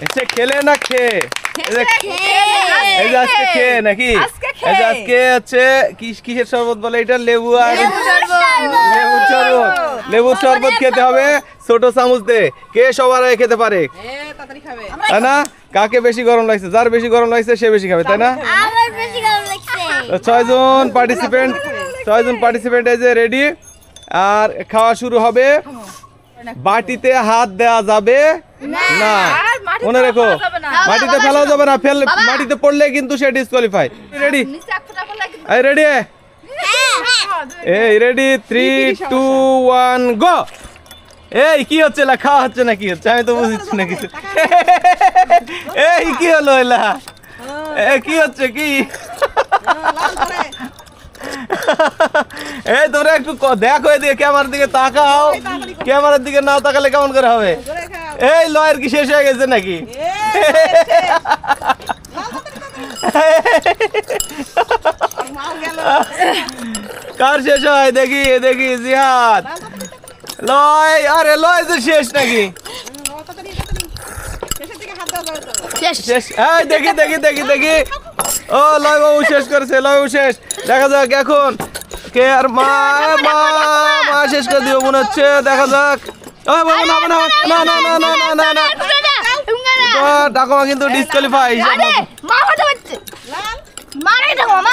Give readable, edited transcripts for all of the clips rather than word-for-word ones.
এসে খেলে না খেয়ে এই যে আজকে খেয়ে নাকি এই যে আজকে হচ্ছে কিসের শরবত বলে এটা লেবু আর লেবুর শরবত খেতে হবে ছোট চামচ দিয়ে কে সবার আগে খেতে পারে তাই না কাকে বেশি গরম লাগছে যার বেশি গরম লাগছে সে বেশি খাবে তাই না 6 জন পার্টিসিপেন্ট এই যে রেডি আর খাওয়া শুরু হবে বাটিতে হাত দেওয়া যাবে না মনে রেখো মাটিতে ফেলাও যাবে না মাটিতে পড়লে কিন্তু সে ডিসকোয়ালিফাই রেডি এই রেডি এই রেডি 3 2 1 গো এই কি হচ্ছে লা খাওয়া হচ্ছে না কি হচ্ছে আমি তো বুঝছি না কিছু এই কি হলো এলা এই কি হচ্ছে কি এই তোরা একটু দেখো এদিকে ক্যামেরার দিকে তাকাও ক্যামেরার দিকে না তাকালে কেমন করে হবে এই লয়ের কি শেষ হয়ে গেছে নাকি কার শেষ হয় দেখি দেখি জিহাদ লয় আরে লয় যে শেষ নাকি শেষ এই দেখি দেখি দেখি দেখি ও লয় বাবু শেষ করেছে লয় বাবু শেষ দেখা যাক এখন কে আর মা মা মা শেষ করে দিও মনে হচ্ছে দেখা যাক ও বাবু না না না না না না না না ডাকমা কিন্তু ডিসকোয়ালিফাই মা কথা বলছে লাল মারে ডাকমা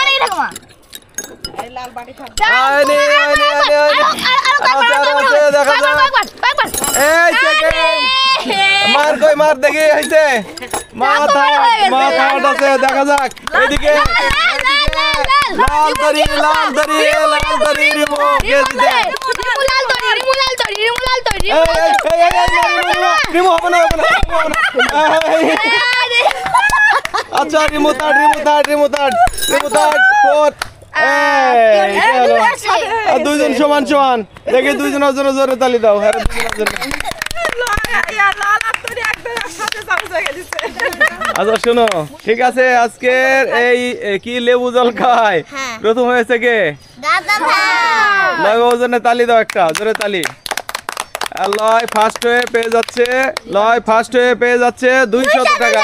এই লাল বাটি খা আইনে আইনে আইনে আইনে দেখা যাক এই সেকেন্ড মার কই মার দেখি হইছে মাথা আছে দেখা যাক এদিকে লাল তরি রিমু কে দিতে রিমু হবে না আচ্ছা রিমু থার্ড ফোর্থ দুইজন সমান সমান দেখি দুইজনের জন্য জোরে তালি দাও হ্যাঁ আচ্ছা শোনো ঠিক আছে আজকের এই কি লেবু জল খায় প্রথম হয়েছে কে লয় জন্য তালি দাও একটা জোরে তালি লয় ফার্স্ট হয়ে পেয়ে যাচ্ছে 200 টাকা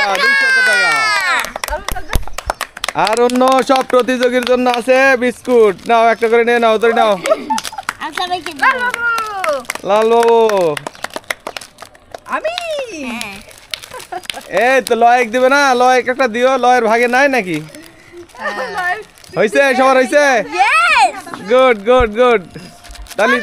আর অন্য সব প্রতিযোগীর জন্য আছে বিস্কুট নাও একটা করে নিয়ে নাও ধরে নাও লাল বাবু আমি এই তো লয় এক দিবে না লয় একটা দিও লয়ের ভাগে নাই নাকি হইছে সবার হইছে গুড তালি